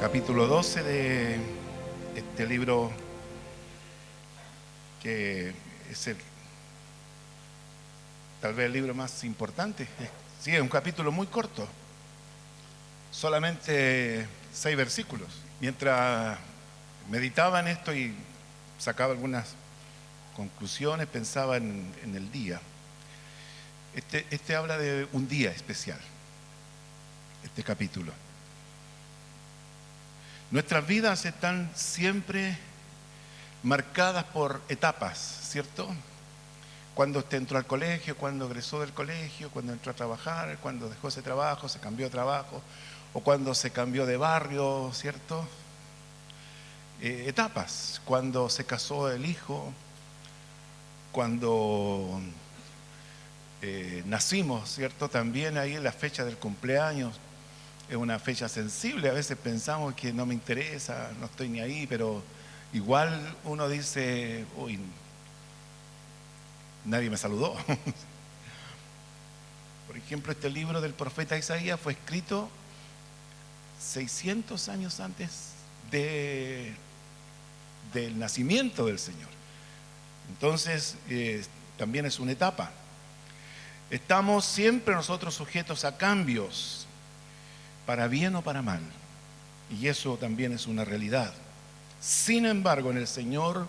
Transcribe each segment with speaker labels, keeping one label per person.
Speaker 1: capítulo 12 de este libro que es tal vez el libro más importante. Sí, es un capítulo muy corto, solamente 6 versículos. Mientras meditaba en esto y sacaba algunas conclusiones, pensaba en el día. Este habla de un día especial, este capítulo. Nuestras vidas están siempre marcadas por etapas, ¿cierto? Cuando usted entró al colegio, cuando egresó del colegio, cuando entró a trabajar, cuando dejó ese trabajo, se cambió de trabajo, o cuando se cambió de barrio, ¿cierto? Etapas, cuando se casó el hijo, cuando nacimos, ¿cierto? También ahí en la fecha del cumpleaños. Es una fecha sensible, a veces pensamos que no me interesa, no estoy ni ahí, pero igual uno dice, uy, nadie me saludó. Por ejemplo, este libro del profeta Isaías fue escrito 600 años antes del nacimiento del Señor. Entonces, también es una etapa. Estamos siempre nosotros sujetos a cambios, para bien o para mal, y eso también es una realidad. Sin embargo, en el Señor,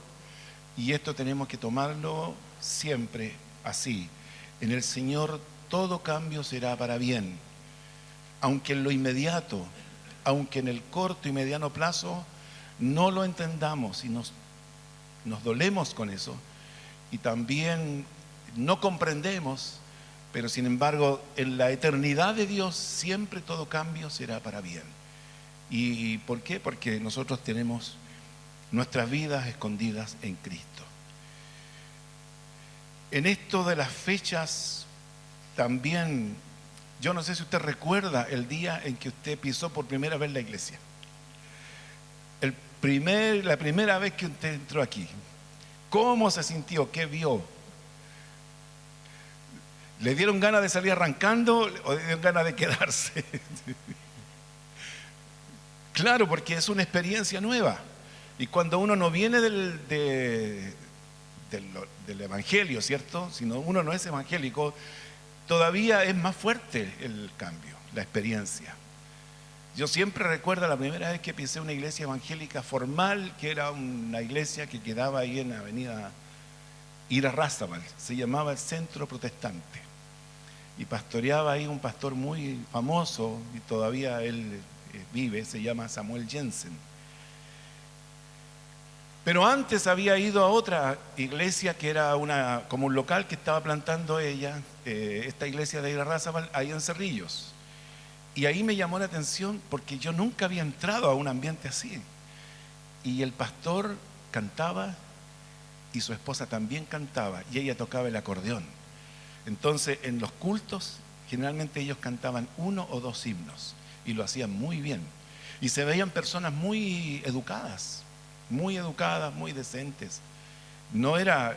Speaker 1: y esto tenemos que tomarlo siempre así, en el Señor todo cambio será para bien, aunque en lo inmediato, aunque en el corto y mediano plazo no lo entendamos y nos dolemos con eso, y también no comprendemos. Pero sin embargo, en la eternidad de Dios siempre todo cambio será para bien. ¿Y por qué? Porque nosotros tenemos nuestras vidas escondidas en Cristo. En esto de las fechas también, yo no sé si usted recuerda el día en que usted pisó por primera vez la iglesia. La primera vez que usted entró aquí. ¿Cómo se sintió? ¿Qué vio? ¿Le dieron ganas de salir arrancando o le dieron ganas de quedarse? Claro, porque es una experiencia nueva. Y cuando uno no viene del evangelio, ¿cierto? Sino uno no es evangélico, todavía es más fuerte el cambio, la experiencia. Yo siempre recuerdo la primera vez que pisé una iglesia evangélica formal, que era una iglesia que quedaba ahí en la avenida Irarrázaval, se llamaba el Centro Protestante. Y pastoreaba ahí un pastor muy famoso, y todavía él vive, se llama Samuel Jensen. Pero antes había ido a otra iglesia que era como un local que estaba plantando ella, esta iglesia de Irarrázaval, ahí en Cerrillos. Y ahí me llamó la atención porque yo nunca había entrado a un ambiente así. Y el pastor cantaba y su esposa también cantaba, y ella tocaba el acordeón. Entonces, en los cultos, generalmente ellos cantaban 1 o 2 himnos, y lo hacían muy bien. Y se veían personas muy educadas, muy decentes. No era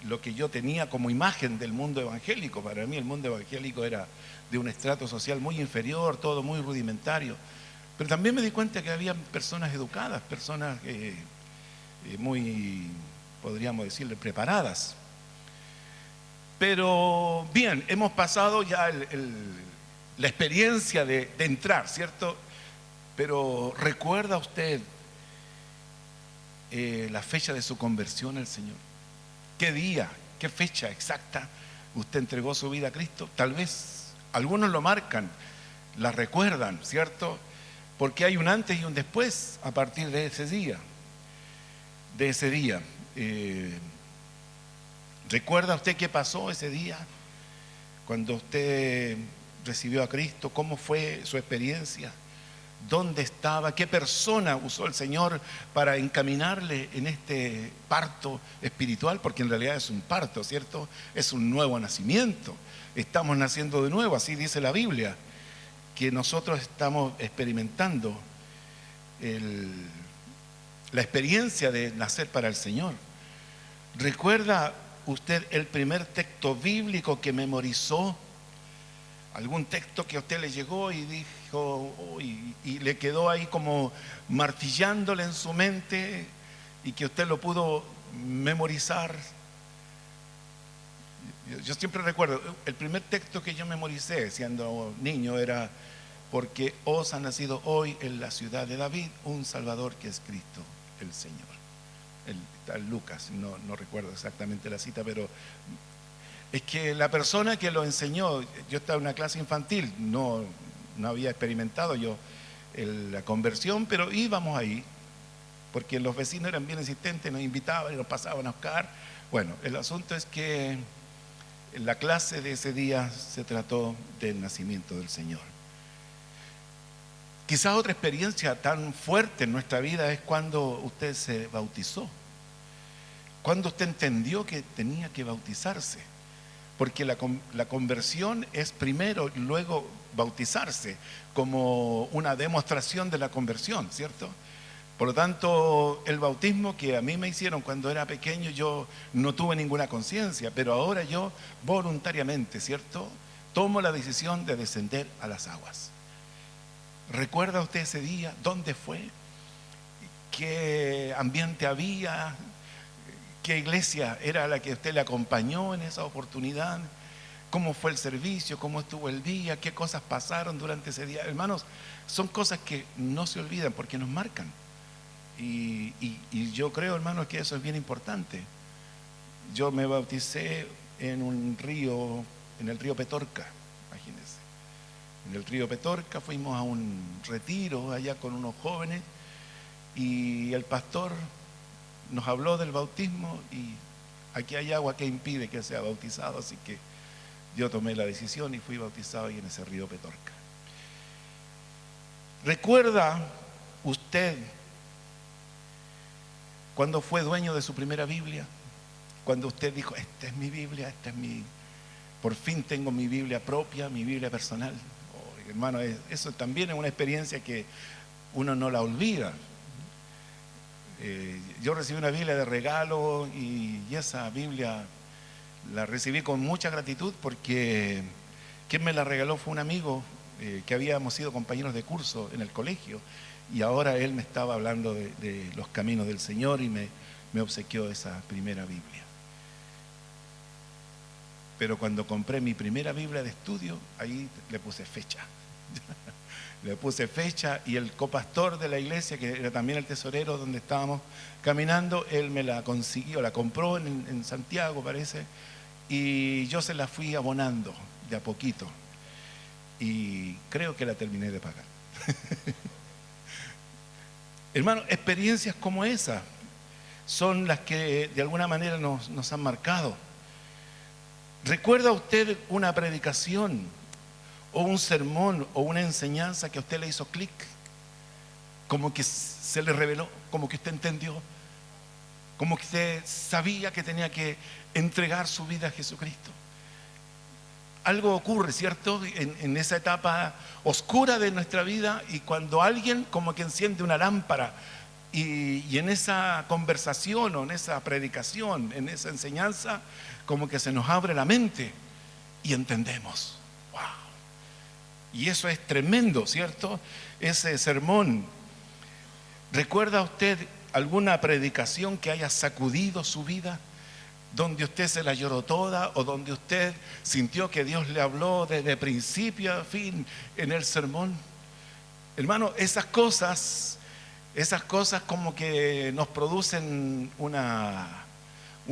Speaker 1: lo que yo tenía como imagen del mundo evangélico. Para mí el mundo evangélico era de un estrato social muy inferior, todo muy rudimentario. Pero también me di cuenta que había personas educadas, personas muy, podríamos decirle, preparadas. Pero bien, hemos pasado ya la experiencia de entrar, ¿cierto? Pero ¿recuerda usted la fecha de su conversión al Señor? ¿Qué día, qué fecha exacta usted entregó su vida a Cristo? Tal vez algunos lo marcan, la recuerdan, ¿cierto? Porque hay un antes y un después a partir de ese día. ¿Recuerda usted qué pasó ese día cuando usted recibió a Cristo? ¿Cómo fue su experiencia? ¿Dónde estaba? ¿Qué persona usó el Señor para encaminarle en este parto espiritual? Porque en realidad es un parto, ¿cierto? Es un nuevo nacimiento. Estamos naciendo de nuevo, así dice la Biblia, que nosotros estamos experimentando la experiencia de nacer para el Señor. ¿Recuerda usted el primer texto bíblico que memorizó algún texto que a usted le llegó y dijo, oh, y le quedó ahí como martillándole en su mente y que usted lo pudo memorizar. Yo siempre recuerdo, el primer texto que yo memoricé siendo niño era: porque os ha nacido hoy en la ciudad de David un Salvador, que es Cristo el Señor. Está en Lucas, no recuerdo exactamente la cita, pero es que la persona que lo enseñó, yo estaba en una clase infantil, no había experimentado yo la conversión, pero íbamos ahí, porque los vecinos eran bien insistentes, nos invitaban y nos pasaban a buscar. Bueno, el asunto es que la clase de ese día se trató del nacimiento del Señor. Quizás otra experiencia tan fuerte en nuestra vida es cuando usted se bautizó, cuando usted entendió que tenía que bautizarse, porque la conversión es primero y luego bautizarse, como una demostración de la conversión, ¿cierto? Por lo tanto, el bautismo que a mí me hicieron cuando era pequeño, yo no tuve ninguna conciencia, pero ahora yo voluntariamente, ¿cierto?, tomo la decisión de descender a las aguas. ¿Recuerda usted ese día? ¿Dónde fue? ¿Qué ambiente había? ¿Qué iglesia era la que usted le acompañó en esa oportunidad? ¿Cómo fue el servicio? ¿Cómo estuvo el día? ¿Qué cosas pasaron durante ese día? Hermanos, son cosas que no se olvidan porque nos marcan. Y yo creo, hermanos, que eso es bien importante. Yo me bauticé en un río, en el río Petorca, imagínense. En el río Petorca fuimos a un retiro allá con unos jóvenes y el pastor nos habló del bautismo, y aquí hay agua que impide que sea bautizado, así que yo tomé la decisión y fui bautizado ahí en ese río Petorca. ¿Recuerda usted cuando fue dueño de su primera Biblia? Cuando usted dijo: esta es mi Biblia, por fin tengo mi Biblia propia, mi Biblia personal. Oh, hermano, eso también es una experiencia que uno no la olvida. Yo recibí una Biblia de regalo y esa Biblia la recibí con mucha gratitud, porque quien me la regaló fue un amigo que habíamos sido compañeros de curso en el colegio, y ahora él me estaba hablando de los caminos del Señor y me obsequió esa primera Biblia. Pero cuando compré mi primera Biblia de estudio, ahí le puse fecha. Le puse fecha, y el copastor de la iglesia, que era también el tesorero donde estábamos caminando, él me la consiguió, la compró en Santiago, parece, y yo se la fui abonando de a poquito, y creo que la terminé de pagar. Hermano, experiencias como esa son las que de alguna manera nos han marcado. ¿Recuerda usted una predicación o un sermón o una enseñanza que a usted le hizo clic? Como que se le reveló, como que usted entendió, como que usted sabía que tenía que entregar su vida a Jesucristo. Algo ocurre, ¿cierto?, en esa etapa oscura de nuestra vida, y cuando alguien como que enciende una lámpara, y en esa conversación o en esa predicación, en esa enseñanza, como que se nos abre la mente y entendemos. ¡Wow! Y eso es tremendo, ¿cierto? Ese sermón. ¿Recuerda usted alguna predicación que haya sacudido su vida? Donde usted se la lloró toda, o donde usted sintió que Dios le habló desde principio a fin en el sermón. Hermano, esas cosas como que nos producen una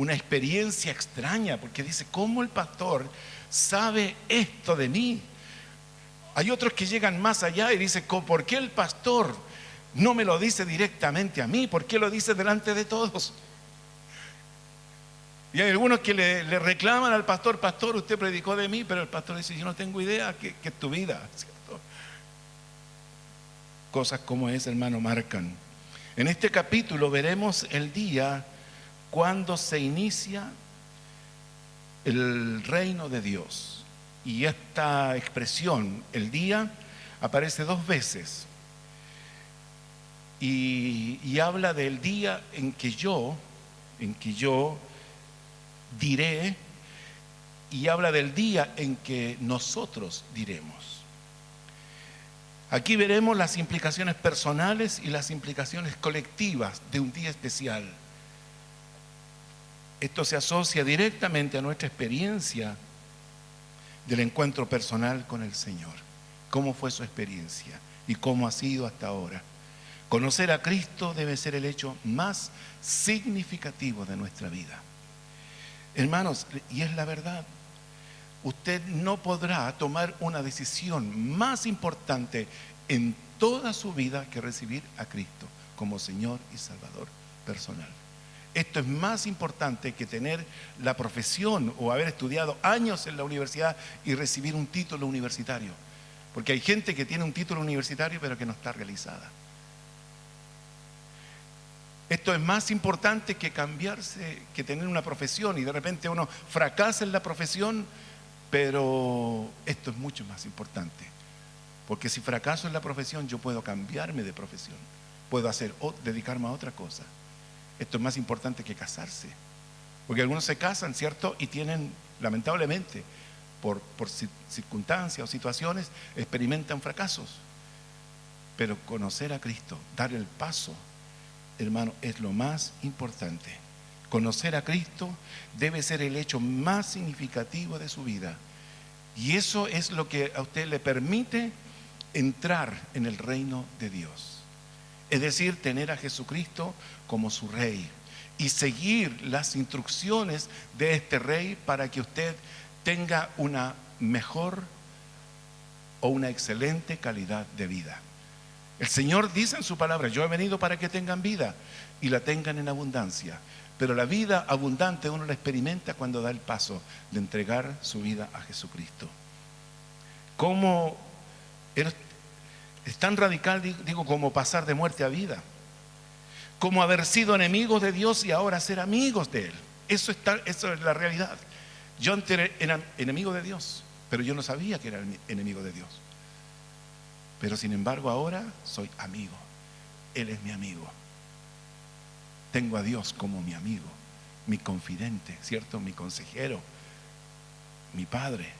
Speaker 1: experiencia extraña, porque dice: ¿cómo el pastor sabe esto de mí? Hay otros que llegan más allá y dicen: ¿por qué el pastor no me lo dice directamente a mí? ¿Por qué lo dice delante de todos? Y hay algunos que le reclaman al pastor: pastor, usted predicó de mí, pero el pastor dice: yo no tengo idea, que es tu vida, ¿cierto? Cosas como esa, hermano, marcan. En este capítulo veremos el día cuando se inicia el reino de Dios. Y esta expresión, el día, aparece 2 veces. Y habla del día en que yo diré y habla del día en que nosotros diremos. Aquí veremos las implicaciones personales y las implicaciones colectivas de un día especial. Esto se asocia directamente a nuestra experiencia del encuentro personal con el Señor. ¿Cómo fue su experiencia y cómo ha sido hasta ahora? Conocer a Cristo debe ser el hecho más significativo de nuestra vida. Hermanos, y es la verdad, usted no podrá tomar una decisión más importante en toda su vida que recibir a Cristo como Señor y Salvador personal. Esto es más importante que tener la profesión o haber estudiado años en la universidad y recibir un título universitario. Porque hay gente que tiene un título universitario pero que no está realizada. Esto es más importante que cambiarse, que tener una profesión y de repente uno fracasa en la profesión, pero esto es mucho más importante. Porque si fracaso en la profesión, yo puedo cambiarme de profesión, puedo dedicarme a otra cosa. Esto es más importante que casarse. Porque algunos se casan, ¿cierto? Y tienen, lamentablemente, por circunstancias o situaciones, experimentan fracasos. Pero conocer a Cristo, dar el paso, hermano, es lo más importante. Conocer a Cristo debe ser el hecho más significativo de su vida. Y eso es lo que a usted le permite entrar en el reino de Dios. Es decir, tener a Jesucristo como su Rey y seguir las instrucciones de este Rey para que usted tenga una mejor o una excelente calidad de vida. El Señor dice en su palabra: yo he venido para que tengan vida y la tengan en abundancia. Pero la vida abundante uno la experimenta cuando da el paso de entregar su vida a Jesucristo. ¿Cómo es tan radical, digo, como pasar de muerte a vida? Como haber sido enemigos de Dios y ahora ser amigos de Él. Eso es la realidad. Yo antes era enemigo de Dios, pero yo no sabía que era enemigo de Dios. Pero sin embargo ahora soy amigo. Él es mi amigo. Tengo a Dios como mi amigo, mi confidente, ¿cierto? Mi consejero, mi Padre.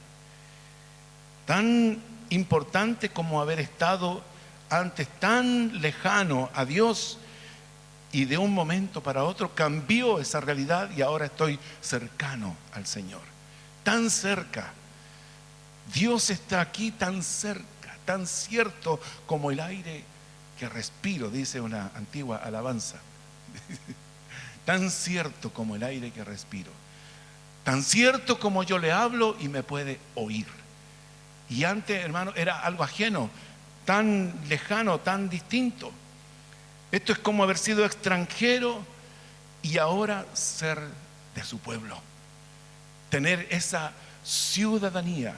Speaker 1: Tan importante como haber estado antes tan lejano a Dios y de un momento para otro cambió esa realidad y ahora estoy cercano al Señor. Tan cerca. Dios está aquí tan cerca, tan cierto como el aire que respiro, dice una antigua alabanza. Tan cierto como el aire que respiro, tan cierto como yo le hablo y me puede oír. Y antes, hermano, era algo ajeno, tan lejano, tan distinto. Esto es como haber sido extranjero y ahora ser de su pueblo, tener esa ciudadanía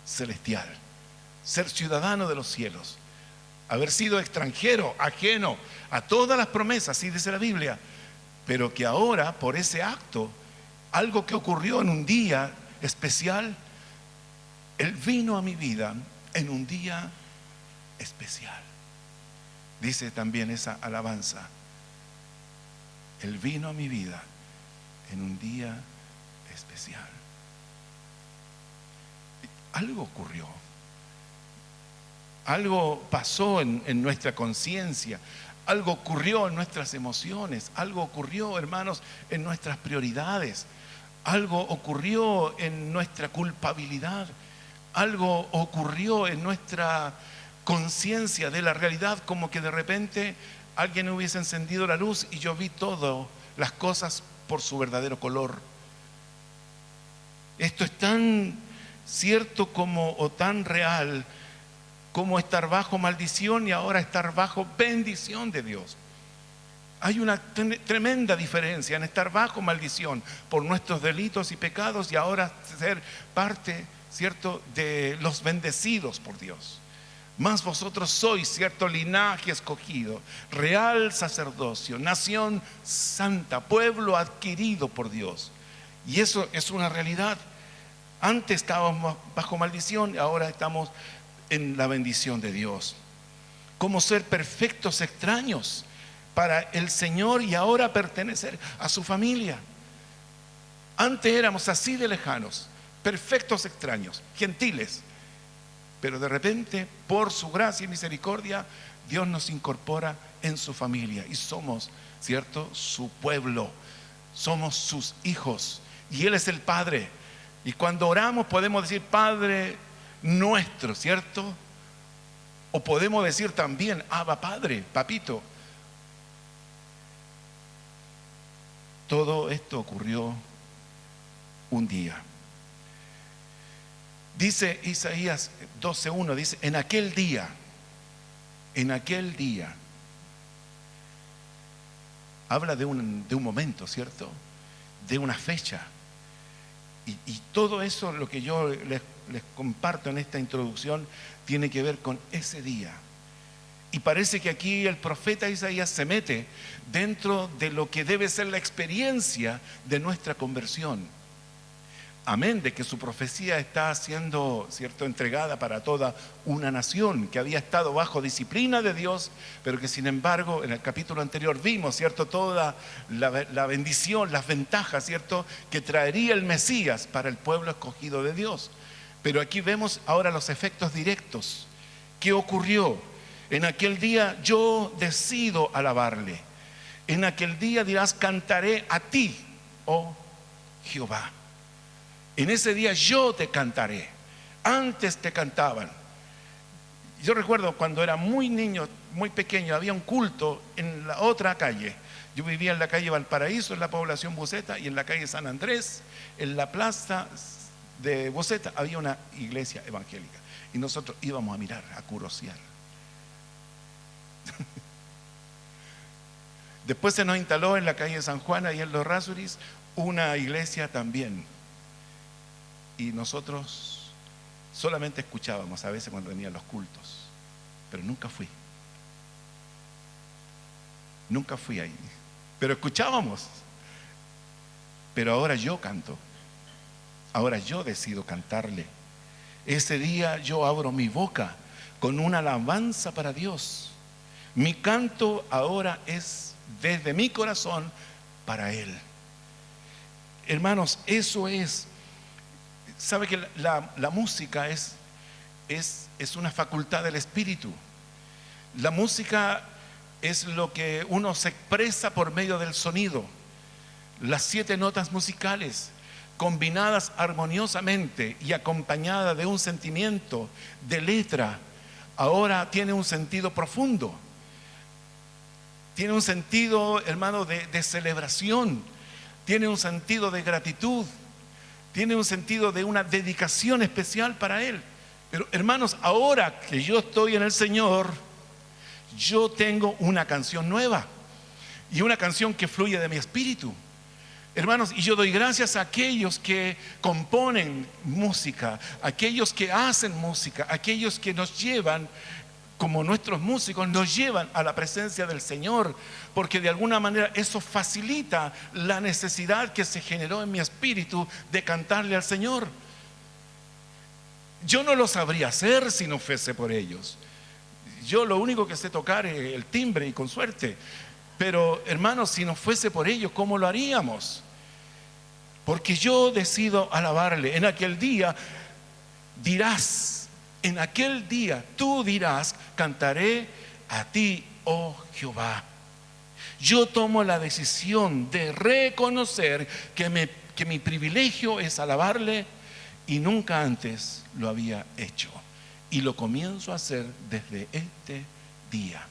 Speaker 1: celestial, ser ciudadano de los cielos. Haber sido extranjero, ajeno a todas las promesas, así dice la Biblia, pero que ahora por ese acto, algo que ocurrió en un día especial, Él vino a mi vida en un día especial. Dice también esa alabanza: Él vino a mi vida en un día especial. Algo ocurrió. Algo pasó en nuestra conciencia, algo ocurrió en nuestras emociones, algo ocurrió, hermanos, en nuestras prioridades, algo ocurrió en nuestra culpabilidad, algo ocurrió en nuestra conciencia de la realidad, como que de repente alguien hubiese encendido la luz y yo vi todas las cosas por su verdadero color. Esto es tan cierto como o tan real como estar bajo maldición y ahora estar bajo bendición de Dios. Hay una tremenda diferencia en estar bajo maldición por nuestros delitos y pecados y ahora ser parte, ¿cierto?, de los bendecidos por Dios. Mas vosotros sois, cierto, linaje escogido, real sacerdocio, nación santa, pueblo adquirido por Dios. Y eso es una realidad. Antes estábamos bajo maldición, ahora estamos en la bendición de Dios. Como ser perfectos extraños para el Señor y ahora pertenecer a su familia. Antes éramos así de lejanos, perfectos extraños, gentiles. Pero de repente, por su gracia y misericordia, Dios nos incorpora en su familia y somos, ¿cierto?, su pueblo, somos sus hijos y Él es el Padre. Y cuando oramos podemos decir Padre nuestro, ¿cierto? O podemos decir también Abba Padre, Papito. Todo esto ocurrió un día. Dice Isaías 12:1, dice, en aquel día, habla de un momento, ¿cierto? De una fecha. Y todo eso, lo que yo les comparto en esta introducción, tiene que ver con ese día. Y parece que aquí el profeta Isaías se mete dentro de lo que debe ser la experiencia de nuestra conversión. Amén, de que su profecía está siendo, ¿cierto?, entregada para toda una nación que había estado bajo disciplina de Dios, pero que sin embargo en el capítulo anterior vimos, ¿cierto?, toda la bendición, las ventajas, ¿cierto?, que traería el Mesías para el pueblo escogido de Dios. Pero aquí vemos ahora los efectos directos. ¿Qué ocurrió? En aquel día yo decido alabarle. En aquel día dirás, cantaré a ti, oh Jehová. En ese día yo te cantaré. Antes te cantaban. Yo recuerdo cuando era muy niño, muy pequeño, había un culto en la otra calle. Yo vivía en la calle Valparaíso, en la población Buceta, y en la calle San Andrés, en la plaza de Buceta, había una iglesia evangélica. Y nosotros íbamos a mirar, a curiosear. Después se nos instaló en la calle San Juan, ahí en Los Rasuris, una iglesia también. Y nosotros solamente escuchábamos a veces cuando venían los cultos, pero nunca fui ahí, pero escuchábamos. Pero ahora yo canto, ahora yo decido cantarle. Ese día yo abro mi boca con una alabanza para Dios. Mi canto ahora es desde mi corazón para Él. Hermanos, eso es. Sabe que la música es una facultad del espíritu. La música es lo que uno se expresa por medio del sonido. Las 7 notas musicales combinadas armoniosamente y acompañadas de un sentimiento de letra, ahora tiene un sentido profundo. Tiene un sentido, hermano, de celebración. Tiene un sentido de gratitud. Tiene un sentido de una dedicación especial para Él. Pero hermanos, ahora que yo estoy en el Señor, yo tengo una canción nueva y una canción que fluye de mi espíritu. Hermanos, y yo doy gracias a aquellos que componen música, aquellos que hacen música, aquellos que nos llevan, como nuestros músicos, nos llevan a la presencia del Señor, porque de alguna manera eso facilita la necesidad que se generó en mi espíritu de cantarle al Señor. Yo no lo sabría hacer si no fuese por ellos. Yo lo único que sé tocar es el timbre y con suerte. Pero hermanos, si no fuese por ellos, ¿cómo lo haríamos? Porque yo decido alabarle. En aquel día dirás, en aquel día tú dirás, cantaré a ti, oh Jehová. Yo tomo la decisión de reconocer que mi privilegio es alabarle y nunca antes lo había hecho. Y lo comienzo a hacer desde este día.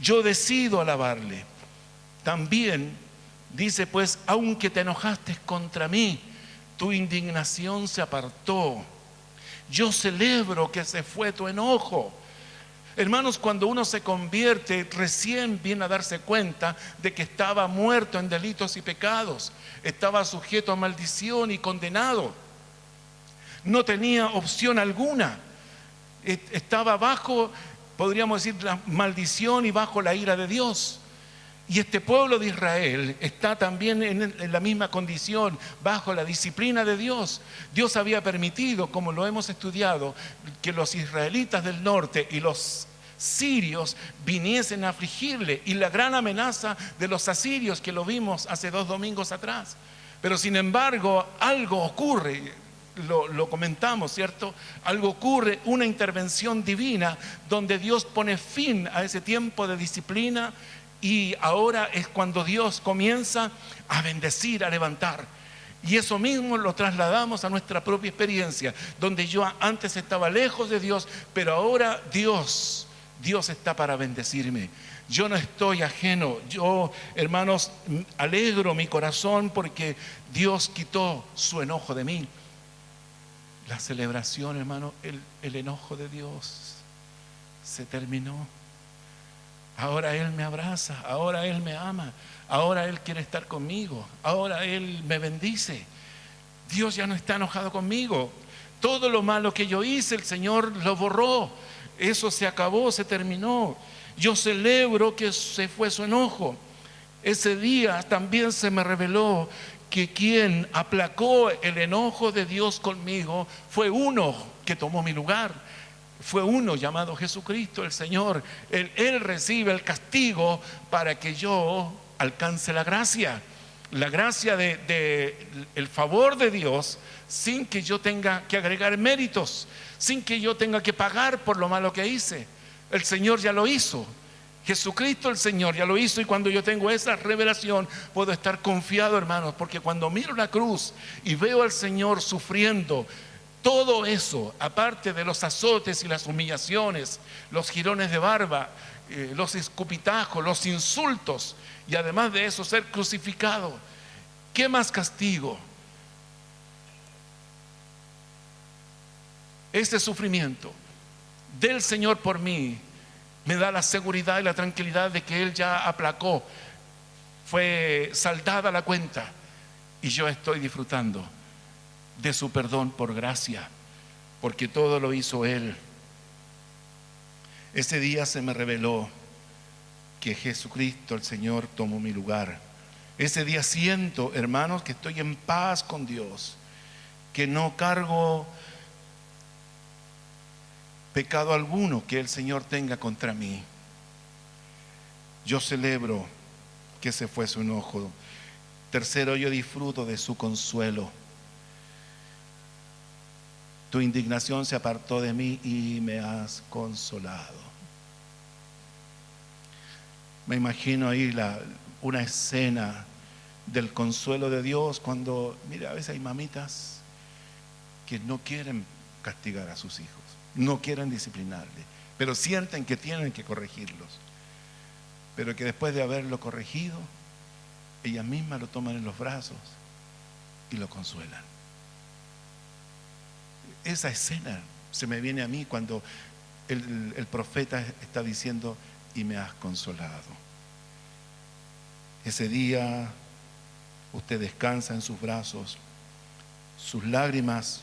Speaker 1: Yo decido alabarle. También dice, pues, aunque te enojaste contra mí, tu indignación se apartó. Yo celebro que se fue tu enojo. Hermanos, cuando uno se convierte, recién viene a darse cuenta de que estaba muerto en delitos y pecados, estaba sujeto a maldición y condenado. No tenía opción alguna. Estaba bajo, podríamos decir, la maldición y bajo la ira de Dios. Y este pueblo de Israel está también en la misma condición, bajo la disciplina de Dios. Dios había permitido, como lo hemos estudiado, que los israelitas del norte y los sirios viniesen a afligirle, y la gran amenaza de los asirios que lo vimos hace 2 domingos atrás. Pero sin embargo, algo ocurre, lo comentamos, ¿cierto? Algo ocurre, una intervención divina donde Dios pone fin a ese tiempo de disciplina, y ahora es cuando Dios comienza a bendecir, a levantar. Y eso mismo lo trasladamos a nuestra propia experiencia, donde yo antes estaba lejos de Dios, pero ahora Dios está para bendecirme. Yo no estoy ajeno. Yo, hermanos, alegro mi corazón porque Dios quitó su enojo de mí. La celebración, hermano, el enojo de Dios se terminó. Ahora Él me abraza, ahora Él me ama, ahora Él quiere estar conmigo, ahora Él me bendice. Dios ya no está enojado conmigo. Todo lo malo que yo hice, el Señor lo borró. Eso se acabó, se terminó. Yo celebro que se fue su enojo. Ese día también se me reveló que quien aplacó el enojo de Dios conmigo fue uno que tomó mi lugar. Fue uno llamado Jesucristo, el Señor. Él recibe el castigo para que yo alcance la gracia de el favor de Dios, sin que yo tenga que agregar méritos, sin que yo tenga que pagar por lo malo que hice. El Señor ya lo hizo. Jesucristo el Señor ya lo hizo, y cuando yo tengo esa revelación puedo estar confiado, hermanos, porque cuando miro la cruz y veo al Señor sufriendo todo eso, aparte de los azotes y las humillaciones, los jirones de barba, los escupitajos, los insultos, y además de eso ser crucificado, ¿qué más castigo? Este sufrimiento del Señor por mí me da la seguridad y la tranquilidad de que Él ya aplacó, fue saldada la cuenta, y yo estoy disfrutando de su perdón por gracia, porque todo lo hizo Él. Ese día se me reveló que Jesucristo el Señor tomó mi lugar. Ese día siento, hermanos, que estoy en paz con Dios, que no cargo pecado alguno que el Señor tenga contra mí. Yo celebro que se fue su enojo. Tercero, yo disfruto de su consuelo. Tu indignación se apartó de mí y me has consolado. Me imagino ahí una escena del consuelo de Dios cuando, mira, a veces hay mamitas que no quieren castigar a sus hijos, no quieren disciplinarle, pero sienten que tienen que corregirlos, pero que después de haberlo corregido, ellas mismas lo toman en los brazos y lo consuelan. Esa escena se me viene a mí cuando el profeta está diciendo: y me has consolado. Ese día usted descansa en sus brazos, sus lágrimas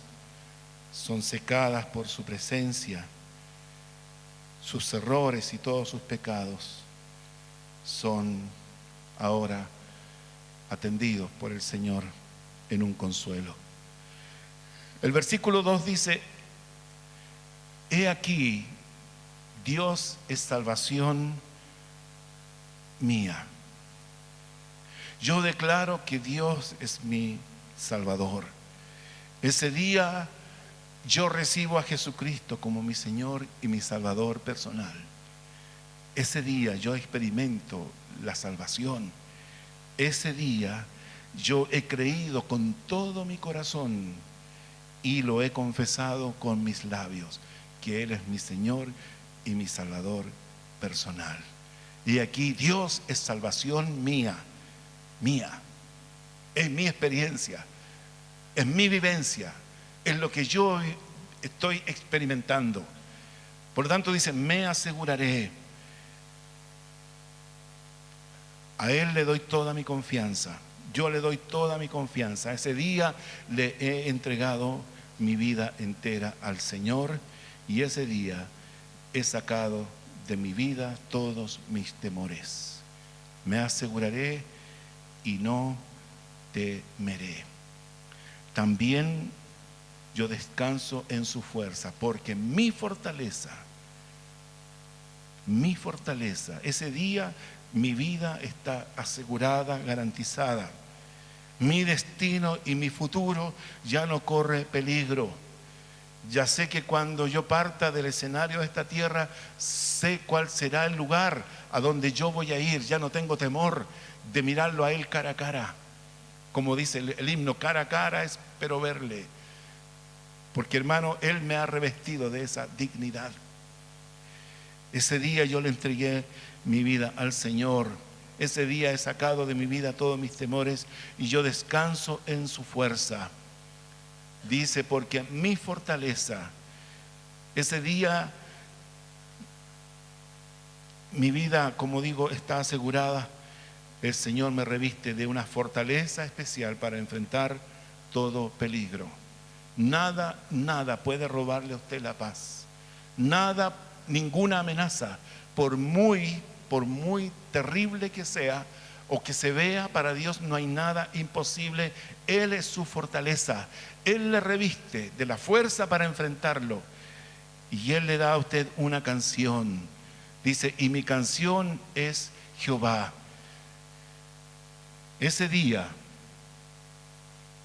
Speaker 1: son secadas por su presencia, sus errores y todos sus pecados son ahora atendidos por el Señor en un consuelo. El versículo 2 dice: he aquí, Dios es salvación mía. Yo declaro que Dios es mi Salvador. Ese día yo recibo a Jesucristo como mi Señor y mi Salvador personal. Ese día yo experimento la salvación. Ese día yo he creído con todo mi corazón y lo he confesado con mis labios, que Él es mi Señor y mi Salvador personal. Y aquí Dios es salvación mía, es mi experiencia, es mi vivencia, es lo que yo estoy experimentando. Por lo tanto dice: me aseguraré. A Él le doy toda mi confianza. Yo le doy toda mi confianza. Ese día le he entregado mi vida entera al Señor, y ese día he sacado de mi vida todos mis temores. Me aseguraré y no temeré. También yo descanso en su fuerza, porque mi fortaleza, ese día mi vida está asegurada, garantizada. Mi destino y mi futuro ya no corre peligro. Ya sé que cuando yo parta del escenario de esta tierra, sé cuál será el lugar a donde yo voy a ir. Ya no tengo temor de mirarlo a Él cara a cara. Como dice el himno, cara a cara espero verle. Porque, hermano, Él me ha revestido de esa dignidad. Ese día yo le entregué mi vida al Señor. Ese día he sacado de mi vida todos mis temores y yo descanso en su fuerza. Dice, porque mi fortaleza, ese día mi vida, como digo, está asegurada. El Señor me reviste de una fortaleza especial para enfrentar todo peligro. Nada puede robarle a usted la paz. Nada, ninguna amenaza, por muy terrible que sea o que se vea, para Dios no hay nada imposible. Él es su fortaleza. Él le reviste de la fuerza para enfrentarlo. Y Él le da a usted una canción. Dice, y mi canción es Jehová. Ese día,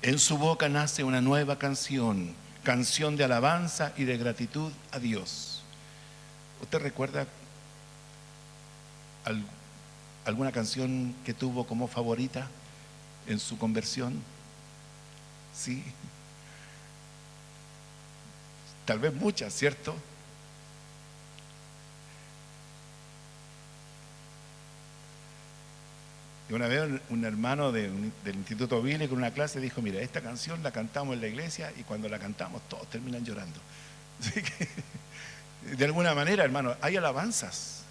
Speaker 1: en su boca nace una nueva canción, canción de alabanza y de gratitud a Dios. ¿Usted recuerda alguna canción que tuvo como favorita en su conversión? Sí. Tal vez muchas, ¿cierto? Y una vez un hermano del Instituto Bíblico en una clase dijo, mira, esta canción la cantamos en la iglesia y cuando la cantamos todos terminan llorando. Así que, de alguna manera, hermano, hay alabanzas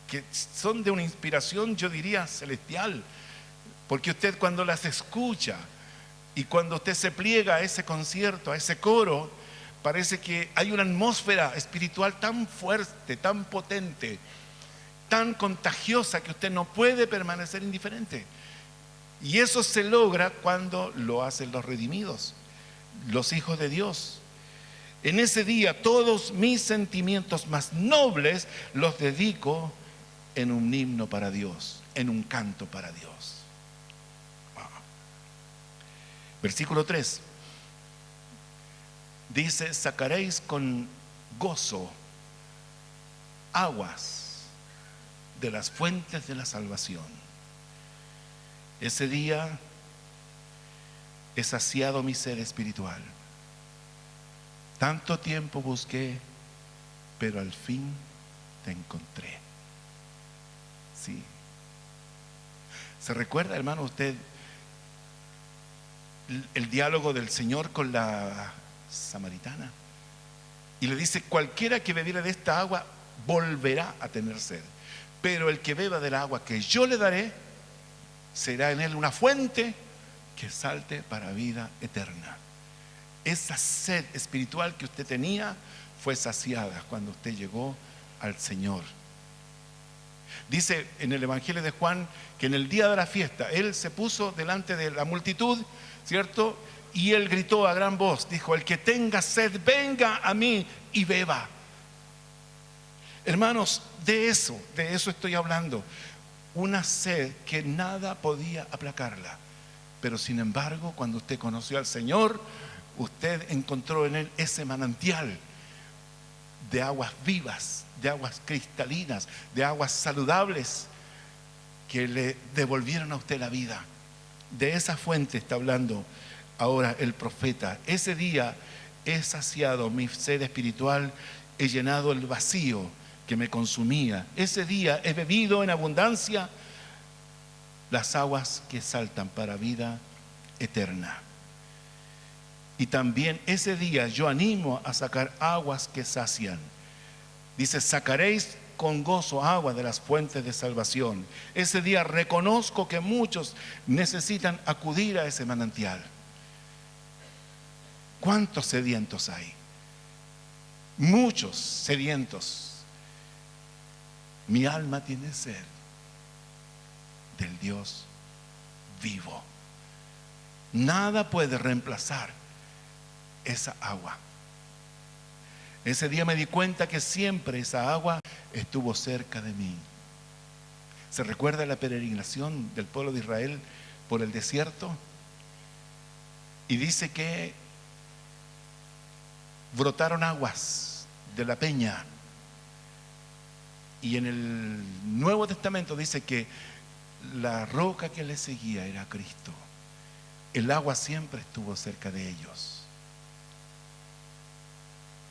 Speaker 1: que son de una inspiración, yo diría, celestial. Porque usted cuando las escucha y cuando usted se pliega a ese concierto, a ese coro, parece que hay una atmósfera espiritual tan fuerte, tan potente, tan contagiosa, que usted no puede permanecer indiferente. Y eso se logra cuando lo hacen los redimidos, los hijos de Dios. En ese día todos mis sentimientos más nobles los dedico en un himno para Dios, en un canto para Dios. Versículo 3 dice, sacaréis con gozo aguas de las fuentes de la salvación. Ese día he saciado mi sed espiritual. Tanto tiempo busqué, pero al fin te encontré. Sí. ¿Se recuerda, hermano, usted el diálogo del Señor con la samaritana? Y le dice, cualquiera que bebiera de esta agua volverá a tener sed, pero el que beba del agua que yo le daré, será en él una fuente que salte para vida eterna. Esa sed espiritual que usted tenía fue saciada cuando usted llegó al Señor. Dice en el Evangelio de Juan que en el día de la fiesta Él se puso delante de la multitud, ¿cierto? Y Él gritó a gran voz, dijo, el que tenga sed, venga a mí y beba. Hermanos, de eso estoy hablando. Una sed que nada podía aplacarla. Pero sin embargo, cuando usted conoció al Señor, usted encontró en Él ese manantial de aguas vivas, de aguas cristalinas, de aguas saludables que le devolvieron a usted la vida. De esa fuente está hablando ahora el profeta. Ese día he saciado mi sed espiritual, he llenado el vacío que me consumía. Ese día he bebido en abundancia las aguas que saltan para vida eterna. Y también ese día yo animo a sacar aguas que sacian. Dice, sacaréis con gozo agua de las fuentes de salvación. Ese día reconozco que muchos necesitan acudir a ese manantial. ¿Cuántos sedientos hay? Muchos sedientos. Mi alma tiene sed del Dios vivo. Nada puede reemplazar esa agua. Ese día me di cuenta que siempre esa agua estuvo cerca de mí. ¿Se recuerda la peregrinación del pueblo de Israel por el desierto? Y dice que brotaron aguas de la peña. Y en el Nuevo Testamento dice que la roca que les seguía era Cristo. El agua siempre estuvo cerca de ellos.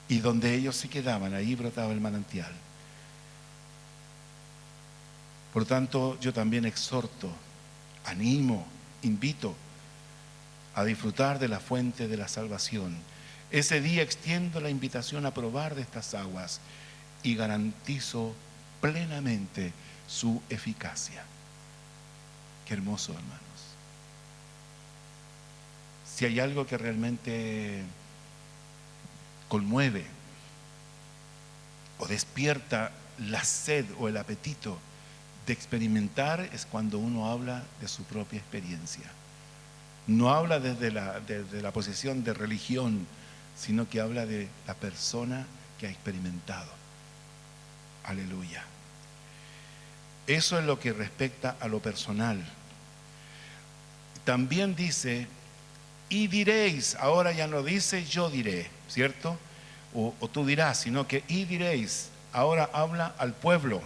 Speaker 1: Y donde ellos se quedaban, ahí brotaba el manantial. Por lo tanto, yo también exhorto, animo, invito a disfrutar de la fuente de la salvación. Ese día extiendo la invitación a probar de estas aguas y garantizo plenamente su eficacia. Qué hermoso, hermanos. Si hay algo que realmente conmueve o despierta la sed o el apetito de experimentar, es cuando uno habla de su propia experiencia. No habla desde la posición de religión, sino que habla de la persona que ha experimentado. Aleluya. Eso es lo que respecta a lo personal. También dice, y diréis, ahora ya no dice yo diré, ¿cierto? O tú dirás, sino que y diréis, ahora habla al pueblo.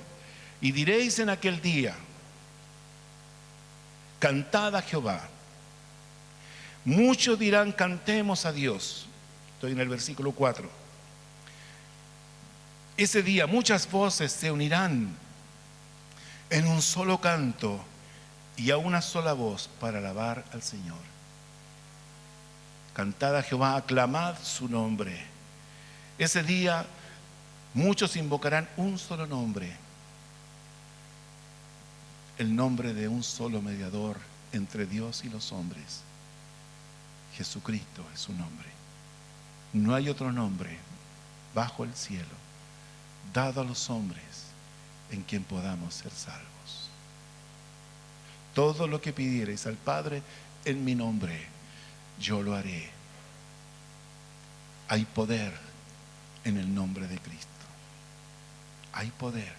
Speaker 1: Y diréis en aquel día, cantad a Jehová. Muchos dirán, cantemos a Dios. Estoy en el versículo 4. Ese día muchas voces se unirán en un solo canto y a una sola voz para alabar al Señor. Cantad a Jehová, aclamad su nombre. Ese día muchos invocarán un solo nombre, el nombre de un solo mediador entre Dios y los hombres. Jesucristo es su nombre. No hay otro nombre bajo el cielo dado a los hombres en quien podamos ser salvos. Todo lo que pidiereis al Padre en mi nombre, yo lo haré. Hay poder en el nombre de Cristo. Hay poder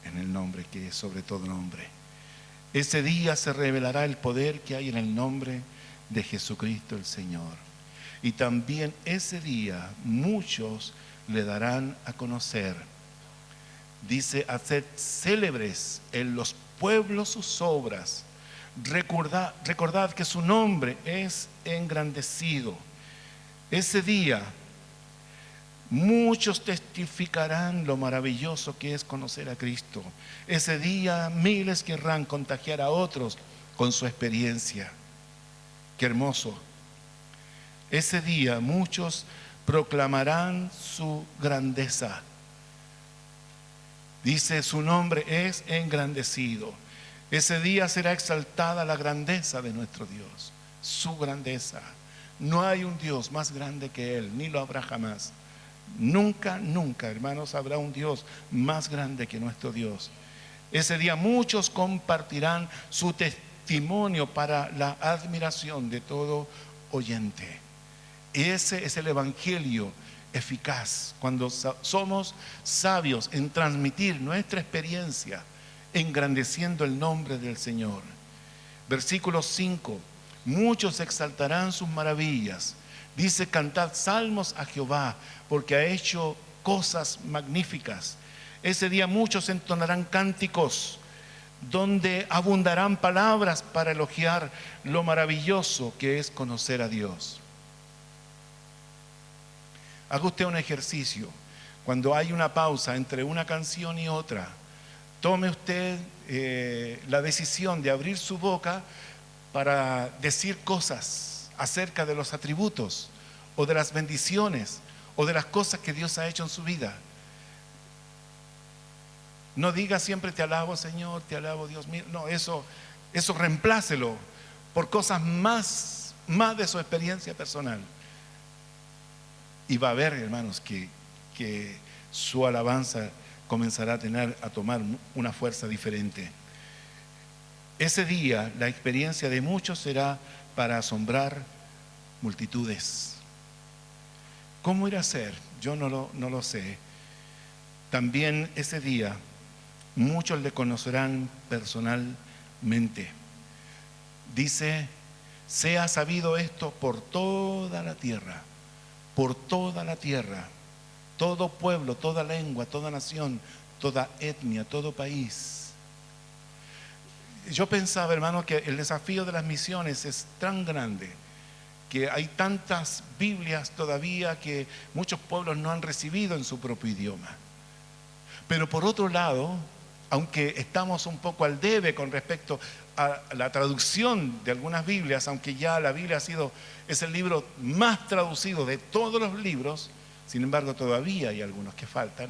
Speaker 1: en el nombre que es sobre todo nombre. Ese día se revelará el poder que hay en el nombre de Jesucristo el Señor. Y también ese día muchos le darán a conocer. Dice, haced célebres en los pueblos sus obras. Recordad que su nombre es engrandecido. Ese día muchos testificarán lo maravilloso que es conocer a Cristo. Ese día miles querrán contagiar a otros con su experiencia. Qué hermoso. Ese día muchos proclamarán su grandeza. Dice, su nombre es engrandecido. Ese día será exaltada la grandeza de nuestro Dios, su grandeza. No hay un Dios más grande que Él, ni lo habrá jamás. Nunca, nunca, hermanos, habrá un Dios más grande que nuestro Dios. Ese día muchos compartirán su testimonio para la admiración de todo oyente. Ese es el evangelio eficaz, cuando somos sabios en transmitir nuestra experiencia, engrandeciendo el nombre del Señor. Versículo 5, muchos exaltarán sus maravillas. Dice, cantad salmos a Jehová, porque ha hecho cosas magníficas. Ese día muchos entonarán cánticos, donde abundarán palabras para elogiar lo maravilloso que es conocer a Dios. Haga usted un ejercicio. Cuando hay una pausa entre una canción y otra, tome usted la decisión de abrir su boca para decir cosas acerca de los atributos o de las bendiciones o de las cosas que Dios ha hecho en su vida. No diga siempre te alabo Señor, te alabo Dios mío. No, eso reemplácelo por cosas más de su experiencia personal. Y va a ver, hermanos, que su alabanza comenzará a tomar una fuerza diferente. Ese día la experiencia de muchos será para asombrar multitudes. ¿Cómo irá a ser? Yo no lo sé. También ese día muchos le conocerán personalmente. Dice, Sea sabido esto por toda la tierra, por toda la tierra, todo pueblo, toda lengua, toda nación, toda etnia, todo país. Yo pensaba, hermano, que el desafío de las misiones es tan grande, que hay tantas Biblias todavía que muchos pueblos no han recibido en su propio idioma. Pero por otro lado, aunque estamos un poco al debe con respecto a la traducción de algunas Biblias, aunque ya la Biblia es el libro más traducido de todos los libros, sin embargo todavía hay algunos que faltan.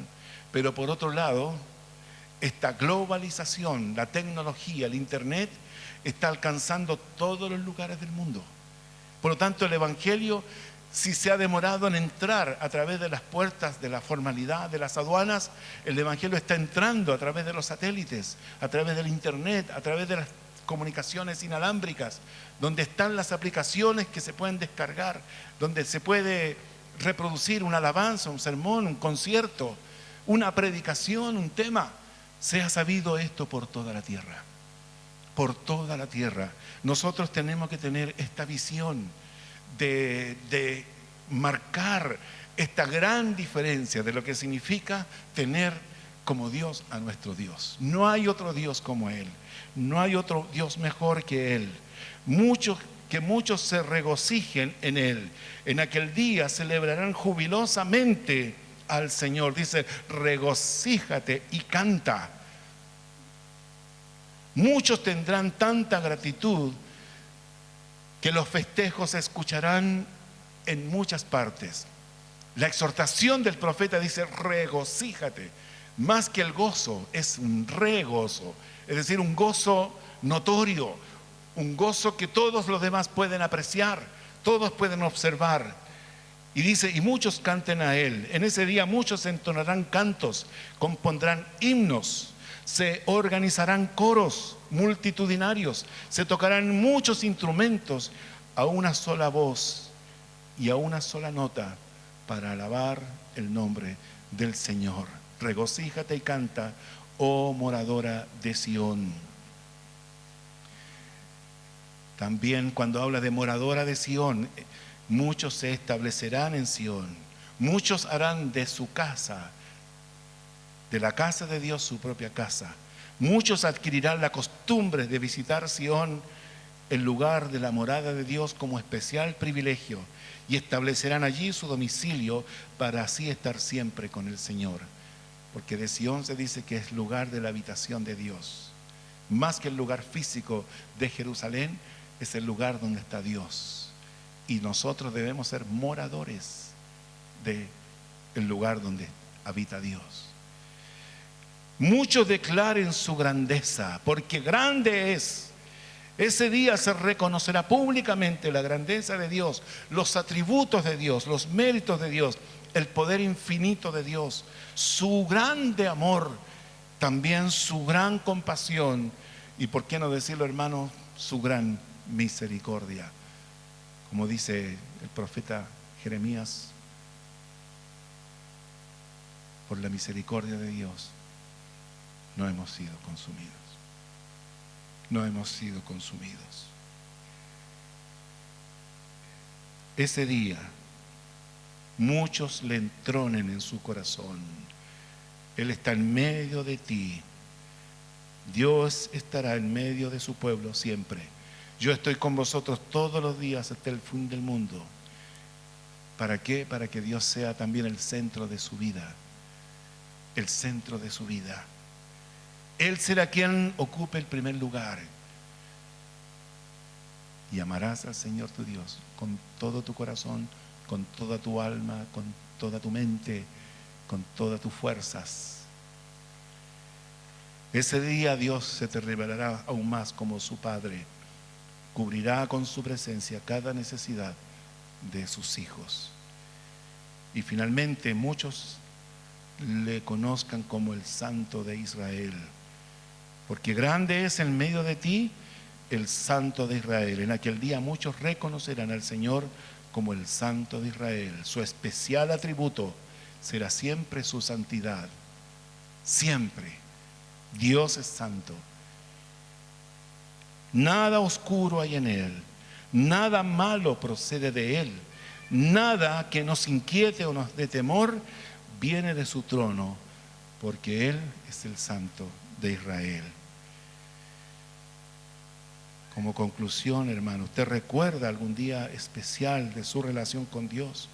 Speaker 1: Pero por otro lado, esta globalización, la tecnología, el internet, está alcanzando todos los lugares del mundo. Por lo tanto, el Evangelio, si se ha demorado en entrar a través de las puertas de la formalidad, de las aduanas, el Evangelio está entrando a través de los satélites, a través del internet, a través de las comunicaciones inalámbricas, donde están las aplicaciones que se pueden descargar, donde se puede reproducir una alabanza, un sermón, un concierto, una predicación, un tema. Sea sabido esto por toda la tierra. Por toda la tierra. Nosotros tenemos que tener esta visión de marcar esta gran diferencia de lo que significa tener como Dios a nuestro Dios. No hay otro Dios como Él. No hay otro Dios mejor que Él. Que muchos se regocijen en Él. En aquel día celebrarán jubilosamente al Señor. Dice, regocíjate y canta. Muchos tendrán tanta gratitud que los festejos se escucharán en muchas partes. La exhortación del profeta dice, regocíjate. Más que el gozo, es un regozo. Es decir, un gozo notorio, un gozo que todos los demás pueden apreciar, todos pueden observar. Y dice, y muchos canten a Él. En ese día muchos entonarán cantos, compondrán himnos. Se organizarán coros multitudinarios, se tocarán muchos instrumentos a una sola voz y a una sola nota para alabar el nombre del Señor. Regocíjate y canta, oh moradora de Sión. También cuando habla de moradora de Sión, muchos se establecerán en Sión, muchos harán de su casa, de la casa de Dios, su propia casa. Muchos adquirirán la costumbre de visitar Sión, el lugar de la morada de Dios, como especial privilegio, y establecerán allí su domicilio para así estar siempre con el Señor. Porque de Sión se dice que es lugar de la habitación de Dios. Más que el lugar físico de Jerusalén, es el lugar donde está Dios. Y nosotros debemos ser moradores del lugar donde habita Dios. Muchos declaren su grandeza, porque grande es. Ese día se reconocerá públicamente la grandeza de Dios, los atributos de Dios, los méritos de Dios, el poder infinito de Dios, su grande amor, también su gran compasión y, por qué no decirlo, hermano, su gran misericordia. Como dice el profeta Jeremías, por la misericordia de Dios no hemos sido consumidos. No hemos sido consumidos. Ese día muchos le entronen en su corazón. Él está en medio de ti. Dios estará en medio de su pueblo siempre. Yo estoy con vosotros todos los días hasta el fin del mundo. ¿Para qué? Para que Dios sea también el centro de su vida. El centro de su vida. Él será quien ocupe el primer lugar. Y amarás al Señor tu Dios con todo tu corazón, con toda tu alma, con toda tu mente, con todas tus fuerzas. Ese día Dios se te revelará aún más como su Padre. Cubrirá con su presencia cada necesidad de sus hijos. Y finalmente muchos le conozcan como el Santo de Israel. Porque grande es en medio de ti el Santo de Israel. En aquel día muchos reconocerán al Señor como el Santo de Israel. Su especial atributo será siempre su santidad. Siempre. Dios es santo. Nada oscuro hay en Él. Nada malo procede de Él. Nada que nos inquiete o nos dé temor viene de su trono, porque Él es el Santo de Israel. Como conclusión, hermano, ¿usted recuerda algún día especial de su relación con Dios?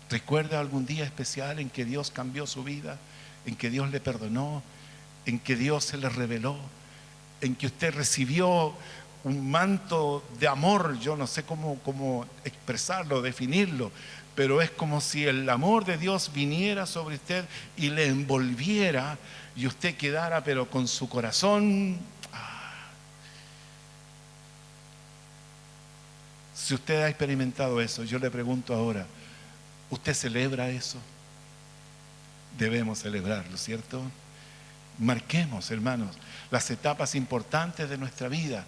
Speaker 1: ¿Recuerda algún día especial en que Dios cambió su vida? ¿En que Dios le perdonó? ¿En que Dios se le reveló? ¿En que usted recibió un manto de amor? Yo no sé cómo expresarlo, definirlo, pero es como si el amor de Dios viniera sobre usted y le envolviera y usted quedara pero con su corazón. Si usted ha experimentado eso, yo le pregunto ahora, ¿usted celebra eso? Debemos celebrarlo, ¿cierto? Marquemos, hermanos, las etapas importantes de nuestra vida.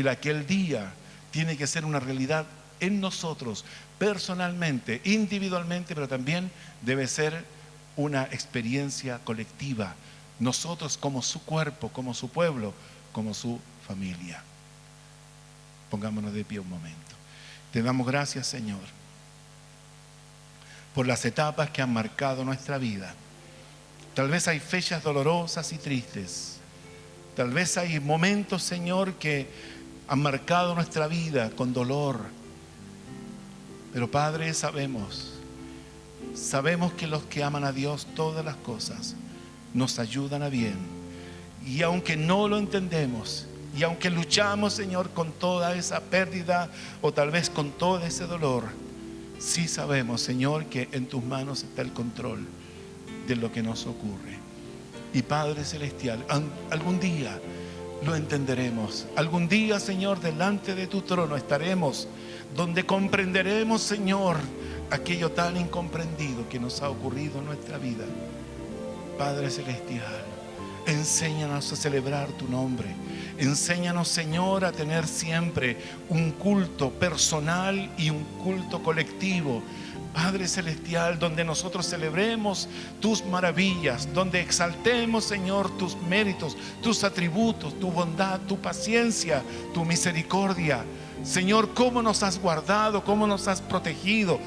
Speaker 1: Aquel día tiene que ser una realidad en nosotros, personalmente, individualmente, pero también debe ser una experiencia colectiva. Nosotros como su cuerpo, como su pueblo, como su familia. Pongámonos de pie un momento. Te damos gracias, Señor, por las etapas que han marcado nuestra vida. Tal vez hay fechas dolorosas y tristes. Tal vez hay momentos, Señor, que han marcado nuestra vida con dolor. Pero, Padre, sabemos que los que aman a Dios, todas las cosas nos ayudan a bien. Y aunque no lo entendemos, y aunque luchamos, Señor, con toda esa pérdida o tal vez con todo ese dolor, sí sabemos, Señor, que en tus manos está el control de lo que nos ocurre. Y Padre Celestial, algún día lo entenderemos. Algún día, Señor, delante de tu trono estaremos, donde comprenderemos, Señor, aquello tan incomprendido que nos ha ocurrido en nuestra vida. Padre Celestial, enséñanos a celebrar tu nombre. Enséñanos, Señor, a tener siempre un culto personal y un culto colectivo. Padre Celestial, donde nosotros celebremos tus maravillas, donde exaltemos, Señor, tus méritos, tus atributos, tu bondad, tu paciencia, tu misericordia. Señor, cómo nos has guardado, cómo nos has protegido,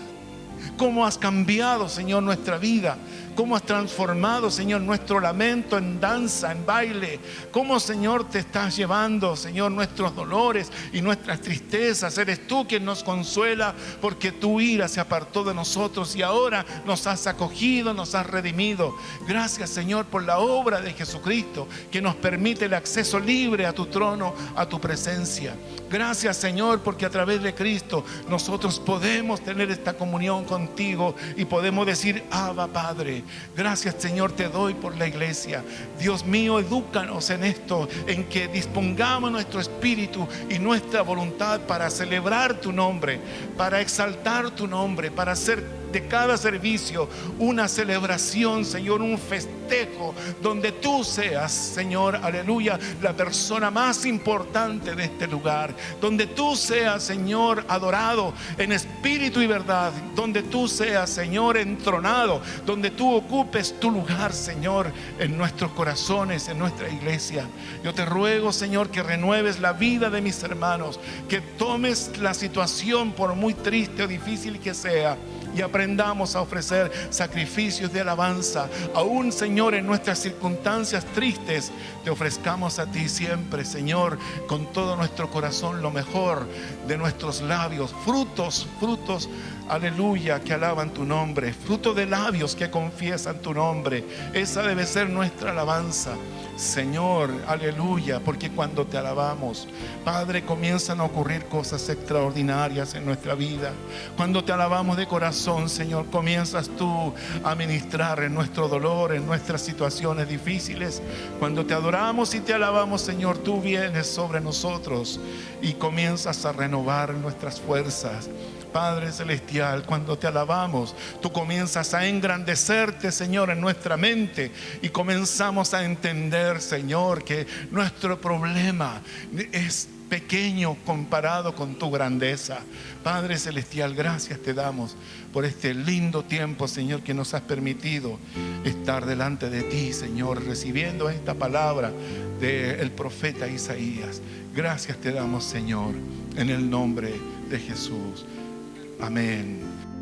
Speaker 1: cómo has cambiado, Señor, nuestra vida. Cómo has transformado, Señor, nuestro lamento en danza, en baile. Cómo, Señor, te estás llevando, Señor, nuestros dolores y nuestras tristezas. Eres tú quien nos consuela, porque tu ira se apartó de nosotros y ahora nos has acogido, nos has redimido. Gracias, Señor, por la obra de Jesucristo, que nos permite el acceso libre a tu trono, a tu presencia. Gracias, Señor, porque a través de Cristo nosotros podemos tener esta comunión contigo y podemos decir: Abba, Padre. Gracias, Señor, te doy por la iglesia. Dios mío, edúcanos en esto, en que dispongamos nuestro espíritu y nuestra voluntad para celebrar tu nombre, para exaltar tu nombre, para hacer de cada servicio una celebración, Señor, un festejo, donde tú seas, Señor, aleluya, la persona más importante de este lugar, donde tú seas, Señor, adorado en espíritu y verdad, donde tú seas, Señor, entronado, donde tú ocupes tu lugar, Señor, en nuestros corazones, en nuestra iglesia. Yo te ruego, Señor, que renueves la vida de mis hermanos, que tomes la situación, por muy triste o difícil que sea, y aprendamos a ofrecer sacrificios de alabanza. Aún, Señor, en nuestras circunstancias tristes, te ofrezcamos a ti siempre, Señor, con todo nuestro corazón, lo mejor de nuestros labios, frutos, aleluya, que alaban tu nombre, fruto de labios que confiesan tu nombre. Esa debe ser nuestra alabanza, Señor, aleluya, porque cuando te alabamos, Padre, comienzan a ocurrir cosas extraordinarias en nuestra vida. Cuando te alabamos de corazón, Señor, comienzas tú a ministrar en nuestro dolor, en nuestras situaciones difíciles. Cuando te adoramos y te alabamos, Señor, tú vienes sobre nosotros y comienzas a renovar nuestras fuerzas. Padre Celestial, cuando te alabamos, tú comienzas a engrandecerte, Señor, en nuestra mente, y comenzamos a entender, Señor, que nuestro problema es pequeño comparado con tu grandeza. Padre celestial, gracias te damos por este lindo tiempo, Señor, que nos has permitido estar delante de ti, Señor, recibiendo esta palabra del profeta Isaías. Gracias te damos, Señor, en el nombre de Jesús. Amén.